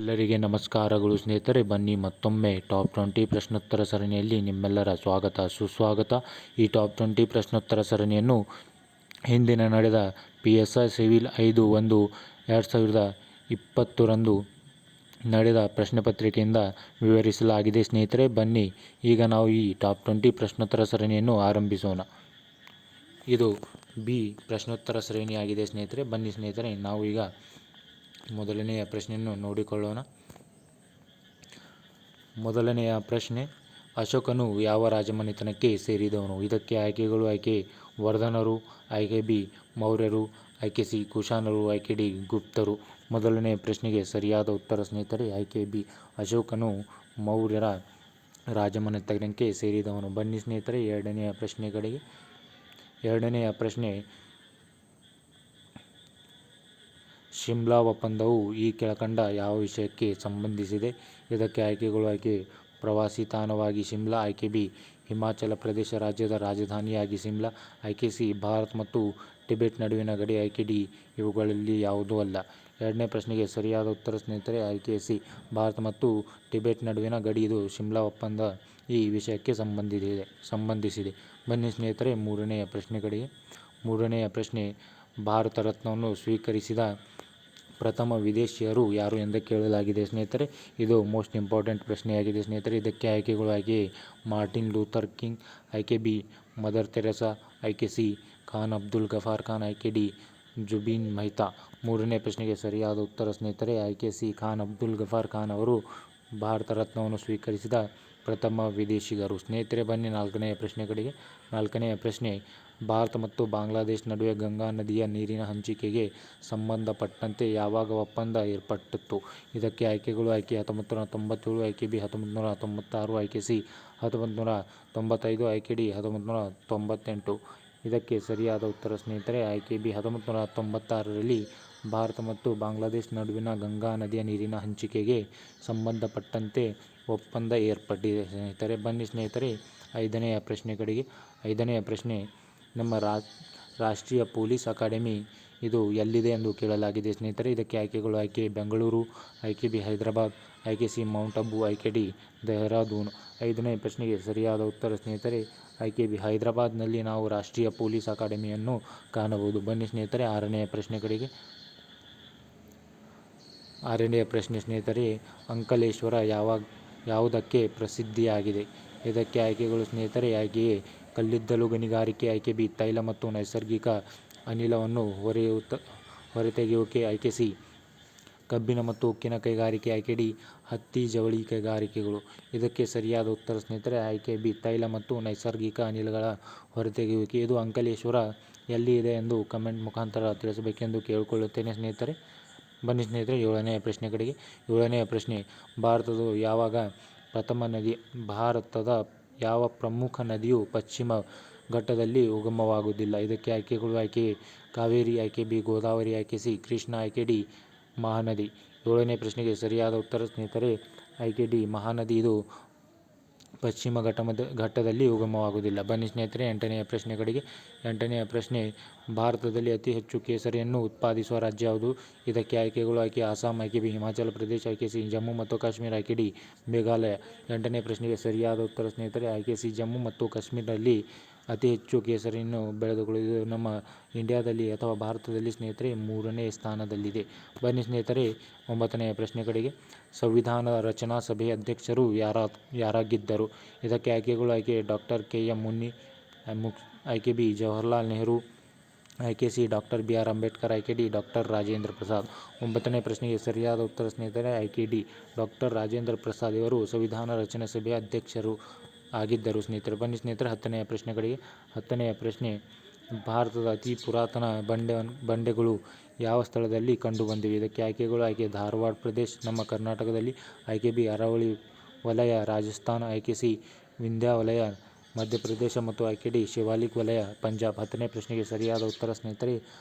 ಎಲ್ಲರಿಗೆ ನಮಸ್ಕಾರಗಳು ಸ್ನೇಹಿತರೆ. ಬನ್ನಿ ಮತ್ತೊಮ್ಮೆ ಟಾಪ್ 20 ಪ್ರಶ್ನೋತ್ತರ ಸರಣಿಯಲ್ಲಿ ನಿಮ್ಮೆಲ್ಲರ ಸ್ವಾಗತ ಸುಸ್ವಾಗತ. ಈ ಟಾಪ್ 20 ಪ್ರಶ್ನೋತ್ತರ ಸರಣಿಯನ್ನು ಹಿಂದಿನ ನಡೆದ PSI ಸಿವಿಲ್ 5/1/2020 ನಡೆದ ಪ್ರಶ್ನೆ ಪತ್ರಿಕೆಯಿಂದ ವಿವರಿಸಲಾಗಿದೆ ಸ್ನೇಹಿತರೆ. ಬನ್ನಿ ಈಗ ನಾವು ಈ ಟಾಪ್ 20 ಪ್ರಶ್ನೋತ್ತರ ಸರಣಿಯನ್ನು ಆರಂಭಿಸೋಣ. ಇದು B ಪ್ರಶ್ನೋತ್ತರ ಸರಣಿಯಾಗಿದೆ ಸ್ನೇಹಿತರೆ. ಬನ್ನಿ ಸ್ನೇಹಿತರೆ, ನಾವು ಈಗ ಮೊದಲನೆಯ ಪ್ರಶ್ನೆಯನ್ನು ನೋಡಿಕೊಳ್ಳೋಣ. ಮೊದಲನೆಯ ಪ್ರಶ್ನೆ, ಅಶೋಕನು ಯಾವ ರಾಜಮನೆತನಕ್ಕೆ ಸೇರಿದವನು? ಇದಕ್ಕೆ ಆಯ್ಕೆಗಳು: ಆಯ್ಕೆ ವರ್ಧನರು, ಆಯ್ಕೆ ಬಿ ಮೌರ್ಯರು, ಆಯ್ಕೆ ಸಿ ಕುಶಾನರು, ಆಯ್ಕೆ ಡಿ ಗುಪ್ತರು. ಮೊದಲನೆಯ ಪ್ರಶ್ನೆಗೆ ಸರಿಯಾದ ಉತ್ತರ ಸ್ನೇಹಿತರೆ ಆಯ್ಕೆ ಬಿ, ಅಶೋಕನು ಮೌರ್ಯರ ರಾಜಮನೆತನಕ್ಕೆ ಸೇರಿದವನು. ಬನ್ನಿ ಸ್ನೇಹಿತರೆ ಎರಡನೆಯ ಪ್ರಶ್ನೆ ಕಡೆಗೆ. ಎರಡನೆಯ ಪ್ರಶ್ನೆ, ಶಿಮ್ಲಾ ಒಪ್ಪಂದವು ಈ ಕೆಳಕಂಡ ಯಾವ ವಿಷಯಕ್ಕೆ ಸಂಬಂಧಿಸಿದೆ? ಇದಕ್ಕೆ ಆಯ್ಕೆಗಳು: ಆಯ್ಕೆ ಪ್ರವಾಸಿ ತಾಣವಾಗಿ ಶಿಮ್ಲಾ, ಆಯ್ಕೆ ಬಿ ಹಿಮಾಚಲ ಪ್ರದೇಶ ರಾಜ್ಯದ ರಾಜಧಾನಿಯಾಗಿ ಶಿಮ್ಲಾ, ಆಯ್ಕೆ ಸಿ ಭಾರತ ಮತ್ತು ಟಿಬೆಟ್ ನಡುವಿನ ಗಡಿ, ಆಯ್ಕೆ ಡಿ ಇವುಗಳಲ್ಲಿ ಯಾವುದೂ ಅಲ್ಲ. ಎರಡನೇ ಪ್ರಶ್ನೆಗೆ ಸರಿಯಾದ ಉತ್ತರ ಸ್ನೇಹಿತರೆ ಆಯ್ಕೆ ಸಿ, ಭಾರತ ಮತ್ತು ಟಿಬೆಟ್ ನಡುವಿನ ಗಡಿ. ಇದು ಶಿಮ್ಲಾ ಒಪ್ಪಂದ ಈ ವಿಷಯಕ್ಕೆ ಸಂಬಂಧಿಸಿದೆ. ಬನ್ನಿ ಸ್ನೇಹಿತರೆ ಮೂರನೆಯ ಪ್ರಶ್ನೆ ಕಡೆಗೆ. ಮೂರನೆಯ ಪ್ರಶ್ನೆ, ಭಾರತ ರತ್ನವನ್ನು ಸ್ವೀಕರಿಸಿದ ಪ್ರಥಮ ವಿದೇಶಿಯರು ಯಾರು ಎಂದು ಕೇಳಲಾಗಿದೆ ಸ್ನೇಹಿತರೆ. ಇದು ಮೋಸ್ಟ್ ಇಂಪಾರ್ಟೆಂಟ್ ಪ್ರಶ್ನೆಯಾಗಿದೆ ಸ್ನೇಹಿತರೆ. ಇದಕ್ಕೆ ಆಯ್ಕೆಗಳು: ಆಯ್ಕೆ ಮಾರ್ಟಿನ್ ಲೂಥರ್ ಕಿಂಗ್, ಆಯ್ಕೆ ಬಿ ಮದರ್ ತೆರೇಸಾ, ಆಯ್ಕೆ ಸಿ ಖಾನ್ ಅಬ್ದುಲ್ ಗಫಾರ್ ಖಾನ್, ಆಯ್ಕೆ ಡಿ ಜುಬಿನ್ ಮೆಹ್ತಾ. ಮೂರನೇ ಪ್ರಶ್ನೆಗೆ ಸರಿಯಾದ ಉತ್ತರ ಸ್ನೇಹಿತರೆ ಆಯ್ಕೆ ಸಿ, ಖಾನ್ ಅಬ್ದುಲ್ ಗಫಾರ್ ಖಾನ್ ಅವರು ಭಾರತ ರತ್ನವನ್ನು ಸ್ವೀಕರಿಸಿದ ಪ್ರಥಮ ವಿದೇಶಿಗರು. ಸ್ನೇಹಿತರೆ ಬನ್ನಿ ನಾಲ್ಕನೆಯ ಪ್ರಶ್ನೆ ಕಡೆಗೆ. ನಾಲ್ಕನೆಯ ಪ್ರಶ್ನೆ, ಭಾರತ ಮತ್ತು ಬಾಂಗ್ಲಾದೇಶ ನಡುವೆ ಗಂಗಾ ನದಿಯ ನೀರಿನ ಹಂಚಿಕೆಗೆ ಸಂಬಂಧಪಟ್ಟಂತೆ ಯಾವಾಗ ಒಪ್ಪಂದ ಏರ್ಪಟ್ಟಿತು? ಇದಕ್ಕೆ ಆಯ್ಕೆಗಳು: ಆಯ್ಕೆ 1997, ಆಯ್ಕೆ ಬಿ 1996, ಆಯ್ಕೆ ಸಿ 1995, ಆಯ್ಕೆ ಡಿ 1998. ಇದಕ್ಕೆ ಸರಿಯಾದ ಉತ್ತರ ಸ್ನೇಹಿತರೆ ಆಯ್ಕೆ ಬಿ, 1996ರಲ್ಲಿ ಭಾರತ ಮತ್ತು ಬಾಂಗ್ಲಾದೇಶ ನಡುವಿನ ಗಂಗಾ ನದಿಯ ನೀರಿನ ಹಂಚಿಕೆಗೆ ಸಂಬಂಧಪಟ್ಟಂತೆ ಒಪ್ಪಂದ ಏರ್ಪಟ್ಟಿದೆ ಸ್ನೇಹಿತರೆ. ಬನ್ನಿ ಸ್ನೇಹಿತರೆ ಐದನೆಯ ಪ್ರಶ್ನೆ ಕಡೆಗೆ. ಐದನೆಯ ಪ್ರಶ್ನೆ, ನಮ್ಮ ರಾಷ್ಟ್ರೀಯ ಪೊಲೀಸ್ ಅಕಾಡೆಮಿ ಇದು ಎಲ್ಲಿದೆ ಎಂದು ಕೇಳಲಾಗಿದೆ ಸ್ನೇಹಿತರೆ. ಇದಕ್ಕೆ ಆಯ್ಕೆಗಳು: ಆಯ್ಕೆ ಬೆಂಗಳೂರು, ಆಯ್ಕೆ ಬಿ ಹೈದರಾಬಾದ್, ಆಯ್ಕೆ ಸಿ ಮೌಂಟ್ ಅಬು, ಆಯ್ಕೆ ಡಿ ಡೆಹ್ರಾಡೂನ್. ಐದನೇ ಪ್ರಶ್ನೆಗೆ ಸರಿಯಾದ ಉತ್ತರ ಸ್ನೇಹಿತರೆ ಆಯ್ಕೆ ಬಿ, ಹೈದರಾಬಾದ್ನಲ್ಲಿ ನಾವು ರಾಷ್ಟ್ರೀಯ ಪೊಲೀಸ್ ಅಕಾಡೆಮಿಯನ್ನು ಕಾಣಬಹುದು. ಬನ್ನಿ ಸ್ನೇಹಿತರೆ ಆರನೆಯ ಪ್ರಶ್ನೆ ಕಡೆಗೆ. ಆರನೆಯ ಪ್ರಶ್ನೆ ಸ್ನೇಹಿತರೆ, ಅಂಕಲೇಶ್ವರ ಯಾವುದಕ್ಕೆ ಪ್ರಸಿದ್ಧಿಯಾಗಿದೆ? ಇದಕ್ಕೆ ಆಯ್ಕೆಗಳು ಸ್ನೇಹಿತರೆ ಆಯ್ಕೆ ಎ ಕಲ್ಲಿದ್ದಲು ಗಣಿಗಾರಿಕೆ, ಆಯ್ಕೆ ಬಿ ತೈಲ ಮತ್ತು ನೈಸರ್ಗಿಕ ಅನಿಲವನ್ನು ಹೊರತೆಗೆಯುವಿಕೆ, ಆಯ್ಕೆ ಸಿ ಕಬ್ಬಿಣ ಮತ್ತು ಉಕ್ಕಿನ ಕೈಗಾರಿಕೆ, ಆಯ್ಕೆ ಡಿ ಹತ್ತಿ ಜವಳಿ ಕೈಗಾರಿಕೆಗಳು. ಇದಕ್ಕೆ ಸರಿಯಾದ ಉತ್ತರ ಸ್ನೇಹಿತರೆ ಆಯ್ಕೆ ಬಿ, ತೈಲ ಮತ್ತು ನೈಸರ್ಗಿಕ ಅನಿಲಗಳ ಹೊರತೆಗೆಯುವಿಕೆ. ಇದು ಅಂಕಲೇಶ್ವರ ಎಲ್ಲಿ ಇದೆ ಎಂದು ಕಮೆಂಟ್ ಮುಖಾಂತರ ತಿಳಿಸಬೇಕೆಂದು ಕೇಳಿಕೊಳ್ಳುತ್ತೇನೆ ಸ್ನೇಹಿತರೆ. ಬನ್ನಿ ಸ್ನೇಹಿತರೆ ಏಳನೆಯ ಪ್ರಶ್ನೆ ಕಡೆಗೆ. ಏಳನೆಯ ಪ್ರಶ್ನೆ, ಭಾರತದ ಯಾವ ಪ್ರಮುಖ ನದಿಯು ಪಶ್ಚಿಮ ಘಟ್ಟದಲ್ಲಿ ಉಗಮವಾಗುವುದಿಲ್ಲ? ಇದಕ್ಕೆ ಆಯ್ಕೆಗಳು: ಆಯ್ಕೆ ಕಾವೇರಿ, ಆಯ್ಕೆ ಬಿ ಗೋದಾವರಿ, ಆಯ್ಕೆ ಸಿ ಕೃಷ್ಣ, ಆಯ್ಕೆ ಡಿ ಮಹಾನದಿ. ಏಳನೇ ಪ್ರಶ್ನೆಗೆ ಸರಿಯಾದ ಉತ್ತರ ಸ್ನೇಹಿತರೆ ಆಯ್ಕೆ ಡಿ ಮಹಾನದಿ. ಇದು ಪಶ್ಚಿಮ ಘಟ್ಟದಲ್ಲಿ ಉಗಮವಾಗುವುದಿಲ್ಲ. ಬನ್ನಿ ಸ್ನೇಹಿತರೆ ಎಂಟನೆಯ ಪ್ರಶ್ನೆ ಕಡೆಗೆ. ಎಂಟನೆಯ ಪ್ರಶ್ನೆ, ಭಾರತದಲ್ಲಿ ಅತಿ ಹೆಚ್ಚು ಕೇಸರಿಯನ್ನು ಉತ್ಪಾದಿಸುವ ರಾಜ್ಯ ಯಾವುದು? ಇದಕ್ಕೆ ಆಯ್ಕೆಗಳು: ಆಯ್ಕೆ ಅಸ್ಸಾಂ, ಆಯ್ಕೆ ಬಿ ಹಿಮಾಚಲ ಪ್ರದೇಶ, ಆಯ್ಕೆ ಸಿ ಜಮ್ಮು ಮತ್ತು ಕಾಶ್ಮೀರ, ಆಯ್ಕೆ ಡಿ ಮೇಘಾಲಯ. ಎಂಟನೇ ಪ್ರಶ್ನೆಗೆ ಸರಿಯಾದ ಉತ್ತರ ಸ್ನೇಹಿತರೆ ಆಯ್ಕೆ ಸಿ, ಜಮ್ಮು ಮತ್ತು ಕಾಶ್ಮೀರದಲ್ಲಿ ಅತಿ ಹೆಚ್ಚು ಕೇಸರಿಯನ್ನು ಬೆಳೆದುಕೊಳ್ಳುವುದು ನಮ್ಮ ಇಂಡಿಯಾದಲ್ಲಿ ಅಥವಾ ಭಾರತದಲ್ಲಿ ಸ್ನೇಹಿತರೆ ಮೂರನೇ ಸ್ಥಾನದಲ್ಲಿದೆ. ಬನ್ನಿ ಸ್ನೇಹಿತರೆ ಒಂಬತ್ತನೆಯ ಪ್ರಶ್ನೆ ಕಡೆಗೆ. ಸಂವಿಧಾನ ರಚನಾ ಸಭೆಯ ಅಧ್ಯಕ್ಷರು ಯಾರಾಗಿದ್ದರು? ಇದಕ್ಕೆ ಆಯ್ಕೆಗಳು: ಆಯ್ಕೆ ಡಾಕ್ಟರ್ ಕೆ.ಎಂ. ಮುನ್ನಿ, ಆಯ್ಕೆ ಬಿ ಜವಾಹರಲಾಲ್ ನೆಹರು, ಆಯ್ಕೆ ಸಿ ಡಾಕ್ಟರ್ ಬಿ.ಆರ್. ಅಂಬೇಡ್ಕರ್, ಆಯ್ಕೆ ಡಿ ಡಾಕ್ಟರ್ ರಾಜೇಂದ್ರ ಪ್ರಸಾದ್. ಒಂಬತ್ತನೇ ಪ್ರಶ್ನೆಗೆ ಸರಿಯಾದ ಉತ್ತರ ಸ್ನೇಹಿತರೆ ಆಯ್ಕೆ ಡಿ ಡಾಕ್ಟರ್ ರಾಜೇಂದ್ರ ಪ್ರಸಾದ್ ಇವರು ಸಂವಿಧಾನ ರಚನಾ ಸಭೆಯ ಅಧ್ಯಕ್ಷರು ಆಗಿದ್ದರು ಸ್ನೇಹಿತರೆ. ಬನ್ನಿ ಸ್ನೇಹಿತರೆ ಹತ್ತನೆಯ ಪ್ರಶ್ನೆ ಕಡೆಗೆ. ಹತ್ತನೆಯ ಪ್ರಶ್ನೆ, ಭಾರತದ ಅತಿ ಪುರಾತನ ಬಂಡೆಗಳು ಯಾವ ಸ್ಥಳದಲ್ಲಿ ಕಂಡುಬಂದಿವೆ? ಇದಕ್ಕೆ ಆಯ್ಕೆಗಳು: ಆಯ್ಕೆ ಧಾರವಾಡ ಪ್ರದೇಶ ನಮ್ಮ ಕರ್ನಾಟಕದಲ್ಲಿ, ಆಯ್ಕೆ ಬಿ ಅರಾವಳಿ ವಲಯ ರಾಜಸ್ಥಾನ, ಆಯ್ಕೆ ಸಿ ವಿಂಧ್ಯ ವಲಯ ಮಧ್ಯಪ್ರದೇಶ ಮತ್ತು ಆಯ್ಕೆ ಡಿ ಶಿವಾಲಿಕ್ ವಲಯ ಪಂಜಾಬ್. ಹತ್ತನೇ ಪ್ರಶ್ನೆಗೆ ಸರಿಯಾದ ಉತ್ತರ ಸ್ನೇಹಿತರೆ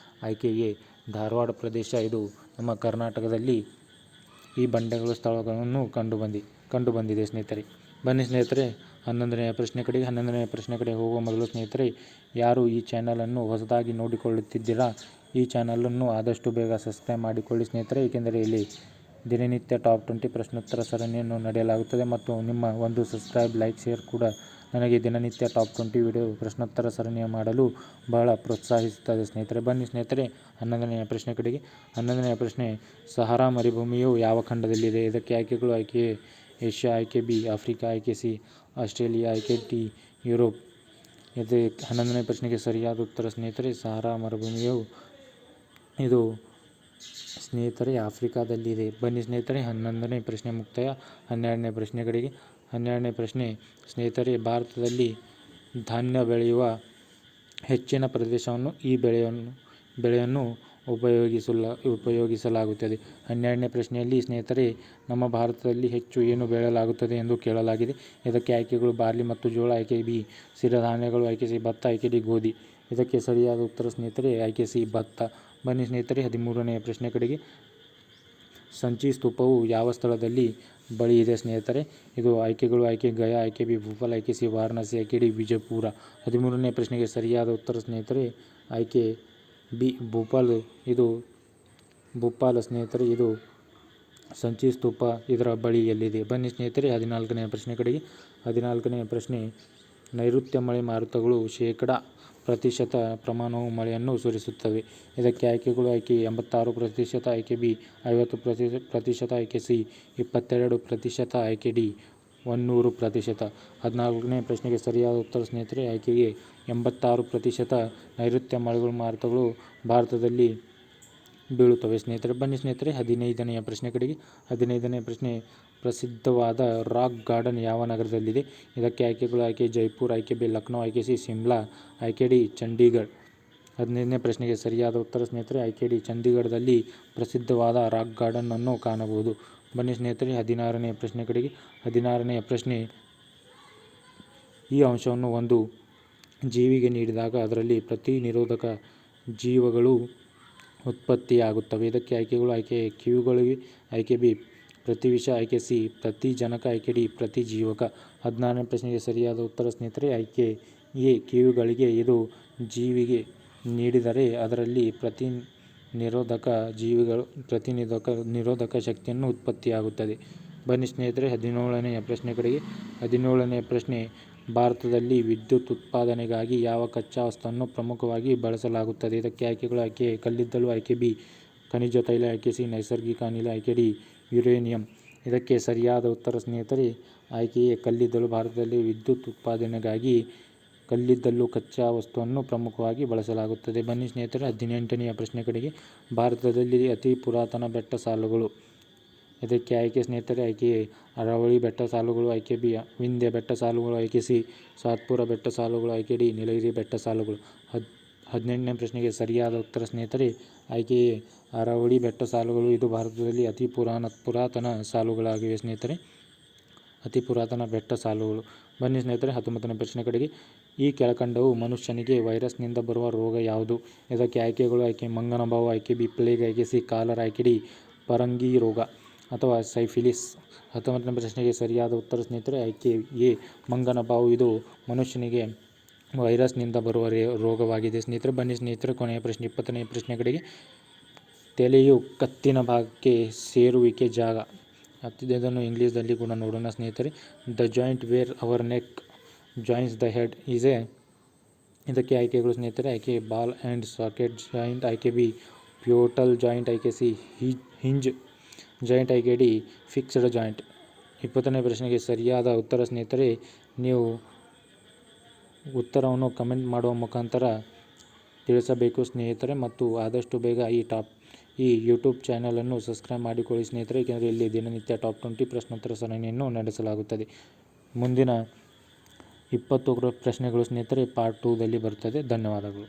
ಆಯ್ಕೆ ಎ ಧಾರವಾಡ ಪ್ರದೇಶ. ಇದು ನಮ್ಮ ಕರ್ನಾಟಕದಲ್ಲಿ ಈ ಬಂಡೆಗಳ ಸ್ಥಳಗಳನ್ನು ಕಂಡುಬಂದಿದೆ ಸ್ನೇಹಿತರೆ. ಬನ್ನಿ ಸ್ನೇಹಿತರೆ ಹನ್ನೊಂದನೆಯ ಪ್ರಶ್ನೆ ಕಡೆಗೆ. ಹನ್ನೊಂದನೆಯ ಪ್ರಶ್ನೆ ಕಡೆ ಹೋಗುವ ಮೊದಲು ಸ್ನೇಹಿತರೆ, ಯಾರು ಈ ಚಾನಲನ್ನು ಹೊಸದಾಗಿ ನೋಡಿಕೊಳ್ಳುತ್ತಿದ್ದೀರಾ ಈ ಚಾನಲನ್ನು ಆದಷ್ಟು ಬೇಗ ಸಬ್ಸ್ಕ್ರೈಬ್ ಮಾಡಿಕೊಳ್ಳಿ ಸ್ನೇಹಿತರೆ. ಏಕೆಂದರೆ ಇಲ್ಲಿ ದಿನನಿತ್ಯ ಟಾಪ್ 20 ಪ್ರಶ್ನೋತ್ತರ ಸರಣಿಯನ್ನು ನಡೆಸಲಾಗುತ್ತದೆ ಮತ್ತು ನಿಮ್ಮ ಒಂದು ಸಬ್ಸ್ಕ್ರೈಬ್, ಲೈಕ್, ಶೇರ್ ಕೂಡ ನನಗೆ ದಿನನಿತ್ಯ ಟಾಪ್ 20 ವಿಡಿಯೋ ಪ್ರಶ್ನೋತ್ತರ ಸರಣಿಯ ಮಾಡಲು ಬಹಳ ಪ್ರೋತ್ಸಾಹಿಸುತ್ತದೆ ಸ್ನೇಹಿತರೆ. ಬನ್ನಿ ಸ್ನೇಹಿತರೆ 11ನೆಯ ಪ್ರಶ್ನೆ ಕಡೆಗೆ. 11ನೆಯ ಪ್ರಶ್ನೆ, ಸಹಾರಾ ಮರುಭೂಮಿಯು ಯಾವ ಖಂಡದಲ್ಲಿದೆ? ಇದಕ್ಕೆ ಆಯ್ಕೆಗಳು: ಆಯ್ಕೆ ಎ ಏಷ್ಯಾ, ಆಯ್ಕೆ ಬಿ ಆಫ್ರಿಕಾ, ಆಯ್ಕೆ ಸಿ ಆಸ್ಟ್ರೇಲಿಯಾ, ಆಯ್ಕೆ ಡಿ ಯುರೋಪ್. ಇದು 11ನೇ ಪ್ರಶ್ನೆಗೆ ಸರಿಯಾದ ಉತ್ತರ ಸ್ನೇಹಿತರೆ. ಸಹಾರಾ ಮರುಭೂಮಿಯು ಇದು ಸ್ನೇಹಿತರೆ ಆಫ್ರಿಕಾದಲ್ಲಿದೆ. ಬನ್ನಿ ಸ್ನೇಹಿತರೆ 11ನೇ ಪ್ರಶ್ನೆ ಮುಕ್ತಾಯ. 12ನೇ ಪ್ರಶ್ನೆ ಕಡೆಗೆ. 12ನೇ ಪ್ರಶ್ನೆ ಸ್ನೇಹಿತರೆ, ಭಾರತದಲ್ಲಿ ಧಾನ್ಯ ಬೆಳೆಯುವ ಹೆಚ್ಚಿನ ಪ್ರದೇಶವನ್ನು ಈ ಬೆಳೆಯನ್ನು ಉಪಯೋಗಿಸಲಾಗುತ್ತದೆ. 12ನೇ ಪ್ರಶ್ನೆಯಲ್ಲಿ ಸ್ನೇಹಿತರೆ, ನಮ್ಮ ಭಾರತದಲ್ಲಿ ಹೆಚ್ಚು ಏನು ಬೆಳೆಯಲಾಗುತ್ತದೆ ಎಂದು ಕೇಳಲಾಗಿದೆ. ಇದಕ್ಕೆ ಆಯ್ಕೆಗಳು: ಬಾರ್ಲಿ ಮತ್ತು ಜೋಳ, ಆಯ್ಕೆ ಬಿ ಸಿರಿಧಾನ್ಯಗಳು, ಆಯ್ಕೆ ಸಿ ಭತ್ತ, ಆಯ್ಕೆ ಡಿ ಗೋಧಿ. ಇದಕ್ಕೆ ಸರಿಯಾದ ಉತ್ತರ ಸ್ನೇಹಿತರೆ ಆಯ್ಕೆ ಸಿ ಭತ್ತ. ಬನ್ನಿ ಸ್ನೇಹಿತರೆ 13ನೆಯ ಪ್ರಶ್ನೆ ಕಡೆಗೆ. ಸಂಚಿ ಸ್ತೂಪವು ಯಾವ ಸ್ಥಳದಲ್ಲಿ ಬಳಿ ಇದೆ ಸ್ನೇಹಿತರೆ? ಇದು ಆಯ್ಕೆಗಳು: ಆಯ್ಕೆ ಗಯಾ, ಆಯ್ಕೆ ಬಿ ಭೋಪಾಲ್, ಆಯ್ಕೆ ಸಿ ವಾರಣಾಸಿ, ಆಯ್ಕೆ ಡಿ ವಿಜಯಪುರ. 13ನೇ ಪ್ರಶ್ನೆಗೆ ಸರಿಯಾದ ಉತ್ತರ ಸ್ನೇಹಿತರೆ ಆಯ್ಕೆ ಬಿ ಭೋಪಾಲ್. ಇದು ಭೋಪಾಲ್ ಸ್ನೇಹಿತರೆ. ಇದು ಸಂಚಿ ಸ್ತೂಪ ಇದರ ಬಳಿಯಲ್ಲಿದೆ. ಬನ್ನಿ ಸ್ನೇಹಿತರೆ 14ನೇ ಪ್ರಶ್ನೆ ಕಡೆಗೆ. 14ನೇ ಪ್ರಶ್ನೆ, ನೈಋತ್ಯ ಮಳೆ ಮಾರುತಗಳು %% ಪ್ರಮಾಣವು ಮಳೆಯನ್ನು ಸುರಿಸುತ್ತವೆ. ಇದಕ್ಕೆ ಆಯ್ಕೆಗಳು: ಆಯ್ಕೆ 86%, ಆಯ್ಕೆ ಬಿ 50%, ಆಯ್ಕೆ ಸಿ 22%, ಆಯ್ಕೆ ಡಿ 100%. 14ನೇ ಪ್ರಶ್ನೆಗೆ ಸರಿಯಾದ ಉತ್ತರ ಸ್ನೇಹಿತರೆ ಆಯ್ಕೆಗೆ 86% ನೈಋತ್ಯ ಮಳೆ ಮಾರುತಗಳು ಭಾರತದಲ್ಲಿ ಬೀಳುತ್ತವೆ ಸ್ನೇಹಿತರೆ. ಬನ್ನಿ ಸ್ನೇಹಿತರೆ 15ನೆಯ ಪ್ರಶ್ನೆ ಕಡೆಗೆ. 15ನೇ ಪ್ರಶ್ನೆ, ಪ್ರಸಿದ್ಧವಾದ ರಾಕ್ ಗಾರ್ಡನ್ ಯಾವ ನಗರದಲ್ಲಿದೆ? ಇದಕ್ಕೆ ಆಯ್ಕೆಗಳು: ಆಯ್ಕೆ ಜೈಪುರ್, ಆಯ್ಕೆ ಬಿ ಲಕ್ನೋ, ಆಯ್ಕೆ ಸಿ ಶಿಮ್ಲಾ, ಆಯ್ಕೆ ಡಿ ಚಂಡೀಗಢ. 15ನೇ ಪ್ರಶ್ನೆಗೆ ಸರಿಯಾದ ಉತ್ತರ ಸ್ನೇಹಿತರೆ ಆಯ್ಕೆ ಡಿ ಚಂಡೀಗಢದಲ್ಲಿ ಪ್ರಸಿದ್ಧವಾದ ರಾಕ್ ಗಾರ್ಡನ್ ಅನ್ನು ಕಾಣಬಹುದು. ಬನ್ನಿ ಸ್ನೇಹಿತರೆ 16ನೇ ಪ್ರಶ್ನೆ ಕಡೆಗೆ. 16ನೆಯ ಪ್ರಶ್ನೆ, ಈ ಅಂಶವನ್ನು ಒಂದು ಜೀವಿಗೆ ನೀಡಿದಾಗ ಅದರಲ್ಲಿ ಪ್ರತಿನಿರೋಧಕ ಜೀವಗಳು ಉತ್ಪತ್ತಿಯಾಗುತ್ತವೆ. ಇದಕ್ಕೆ ಆಯ್ಕೆಗಳು: ಆಯ್ಕೆ ಕಿವಿಗಳಿಗೆ, ಆಯ್ಕೆ ಬಿ ಪ್ರತಿವಿಷ, ಆಯ್ಕೆ ಸಿ ಪ್ರತಿಜನಕ, ಆಯ್ಕೆ ಡಿ ಪ್ರತಿಜೀವಕ. 16ನೇ ಪ್ರಶ್ನೆಗೆ ಸರಿಯಾದ ಉತ್ತರ ಸ್ನೇಹಿತರೆ ಆಯ್ಕೆ ಎ ಕಿವಿಗಳಿಗೆ. ಇದು ಜೀವಿಗೆ ನೀಡಿದರೆ ಅದರಲ್ಲಿ ಪ್ರತಿನಿರೋಧಕ ಶಕ್ತಿಯನ್ನು ಉತ್ಪತ್ತಿಯಾಗುತ್ತದೆ. ಬನ್ನಿ ಸ್ನೇಹಿತರೆ 17ನೆಯ ಪ್ರಶ್ನೆ ಕಡೆಗೆ. 17ನೇ ಪ್ರಶ್ನೆ, ಭಾರತದಲ್ಲಿ ವಿದ್ಯುತ್ ಉತ್ಪಾದನೆಗಾಗಿ ಯಾವ ಕಚ್ಚಾ ವಸ್ತುವನ್ನು ಪ್ರಮುಖವಾಗಿ ಬಳಸಲಾಗುತ್ತದೆ? ಇದಕ್ಕೆ ಆಯ್ಕೆಗಳು: ಆಯ್ಕೆ ಕಲ್ಲಿದ್ದಲು, ಆಯ್ಕೆ ಬಿ ಖನಿಜ ತೈಲ, ಆಯ್ಕೆ ಸಿ ನೈಸರ್ಗಿಕ ಅನಿಲ, ಆಯ್ಕೆ ಡಿ ಯುರೇನಿಯಂ. ಇದಕ್ಕೆ ಸರಿಯಾದ ಉತ್ತರ ಸ್ನೇಹಿತರೆ ಆಯ್ಕೆ ಎ ಕಲ್ಲಿದ್ದಲು. ಭಾರತದಲ್ಲಿ ವಿದ್ಯುತ್ ಉತ್ಪಾದನೆಗಾಗಿ ಕಲ್ಲಿದ್ದಲು ಕಚ್ಚಾ ವಸ್ತುವನ್ನು ಪ್ರಮುಖವಾಗಿ ಬಳಸಲಾಗುತ್ತದೆ. ಬನ್ನಿ ಸ್ನೇಹಿತರೆ 18ನೆಯ ಪ್ರಶ್ನೆ ಕಡೆಗೆ. ಭಾರತದಲ್ಲಿ ಅತಿ ಪುರಾತನ ಬೆಟ್ಟ ಸಾಲುಗಳು. ಇದಕ್ಕೆ ಆಯ್ಕೆ ಸ್ನೇಹಿತರೆ ಆಯ್ಕೆ ಎ ಅರಾವಳಿ ಬೆಟ್ಟ ಸಾಲುಗಳು, ಆಯ್ಕೆ ಬಿ ವಿಂಧ್ಯ ಬೆಟ್ಟ ಸಾಲುಗಳು, ಆಯ್ಕೆ ಸಿ ಸಾತ್ಪುರ ಬೆಟ್ಟ ಸಾಲುಗಳು, ಆಯ್ಕೆ ಡಿ ನೀಲಗಿರಿ ಬೆಟ್ಟ ಸಾಲುಗಳು. 18ನೇ ಪ್ರಶ್ನೆಗೆ ಸರಿಯಾದ ಉತ್ತರ ಸ್ನೇಹಿತರೆ ಆಯ್ಕೆ ಎ ಅರಾವಳಿ ಬೆಟ್ಟ ಸಾಲುಗಳು. ಇದು ಭಾರತದಲ್ಲಿ ಅತಿ ಪುರಾತನ ಸಾಲುಗಳಾಗಿವೆ ಸ್ನೇಹಿತರೆ, ಅತಿ ಪುರಾತನ ಬೆಟ್ಟ ಸಾಲುಗಳು. ಬನ್ನಿ ಸ್ನೇಹಿತರೆ 19ನೇ ಪ್ರಶ್ನೆ ಕಡೆಗೆ. ಈ ಕೆಳಕಂಡವು ಮನುಷ್ಯನಿಗೆ ವೈರಸ್ನಿಂದ ಬರುವ ರೋಗ ಯಾವುದು? ಇದಕ್ಕೆ ಆಯ್ಕೆಗಳು: ಆಯ್ಕೆ ಮಂಗನಬಾವು, ಆಯ್ಕೆ ಬಿ ಪ್ಲೇಗ್, ಆಯ್ಕೆ ಸಿ ಕಾಲರ, ಆಯ್ಕೆ ಡಿ ಪರಂಗಿ ರೋಗ ಅಥವಾ ಸೈಫಿಲಿಸ್. 19ನೇ ಪ್ರಶ್ನೆಗೆ ಸರಿಯಾದ ಉತ್ತರ ಸ್ನೇಹಿತರೆ ಆಯ್ಕೆ ಎ ಮಂಗನಬಾವು. ಇದು ಮನುಷ್ಯನಿಗೆ ವೈರಸ್ನಿಂದ ಬರುವ ರೋಗವಾಗಿದೆ ಸ್ನೇಹಿತರೆ. ಬನ್ನಿ ಸ್ನೇಹಿತರೆ ಕೊನೆಯ ಪ್ರಶ್ನೆ 20ನೇ ಪ್ರಶ್ನೆ ಕಡೆಗೆ. ತಲೆಯು ಕತ್ತಿನ ಭಾಗಕ್ಕೆ ಸೇರುವಿಕೆ ಜಾಗ. ಇದನ್ನು ಇಂಗ್ಲೀಷ್ದಲ್ಲಿ ಕೂಡ ನೋಡೋಣ ಸ್ನೇಹಿತರೆ. The joint where our neck joins the head is a. ಇದಕ್ಕೆ ಆಯ್ಕೆಗಳು ಸ್ನೇಹಿತರೆ ಆಯ್ಕೆ ಬಾಲ್ ಆ್ಯಂಡ್ ಸಾಕೆಟ್ ಜಾಯಿಂಟ್, ಆಯ್ಕೆ ಬಿ ಪಿವೋಟಲ್ ಜಾಯಿಂಟ್, ಆಯ್ಕೆ ಸಿ ಹಿಂಜ್ ಜಾಯಿಂಟ್, ಆಯ್ಕೆ ಡಿ ಫಿಕ್ಸ್ಡ್ ಜಾಯಿಂಟ್. 20ನೇ ಪ್ರಶ್ನೆಗೆ ಸರಿಯಾದ ಉತ್ತರ ಸ್ನೇಹಿತರೆ ನೀವು ಉತ್ತರವನ್ನು ಕಮೆಂಟ್ ಮಾಡುವ ಮುಖಾಂತರ ತಿಳಿಸಬೇಕು ಸ್ನೇಹಿತರೆ. ಮತ್ತು ಆದಷ್ಟು ಬೇಗ ಈ ಯೂಟ್ಯೂಬ್ ಚಾನಲನ್ನು ಸಬ್ಸ್ಕ್ರೈಬ್ ಮಾಡಿಕೊಳ್ಳಿ ಸ್ನೇಹಿತರೆ, ಏಕೆಂದರೆ ಇಲ್ಲಿ ದಿನನಿತ್ಯ ಟಾಪ್ 20 ಪ್ರಶ್ನೋತ್ತರ ಸರಣಿಯನ್ನು ನಡೆಸಲಾಗುತ್ತದೆ. ಮುಂದಿನ 20 ಪ್ರಶ್ನೆಗಳು ಸ್ನೇಹಿತರೆ ಪಾರ್ಟ್ 2ದಲ್ಲಿ ಬರುತ್ತದೆ. ಧನ್ಯವಾದಗಳು.